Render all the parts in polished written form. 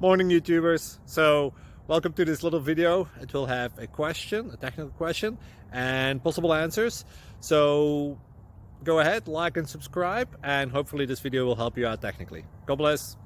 Morning YouTubers. So welcome to this little video. It will have a question, a technical question, and possible answers. So go ahead, like and subscribe, and hopefully this video will help you out technically. God bless.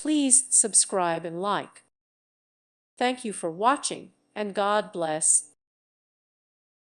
Please subscribe and like. Thank you for watching, and God bless.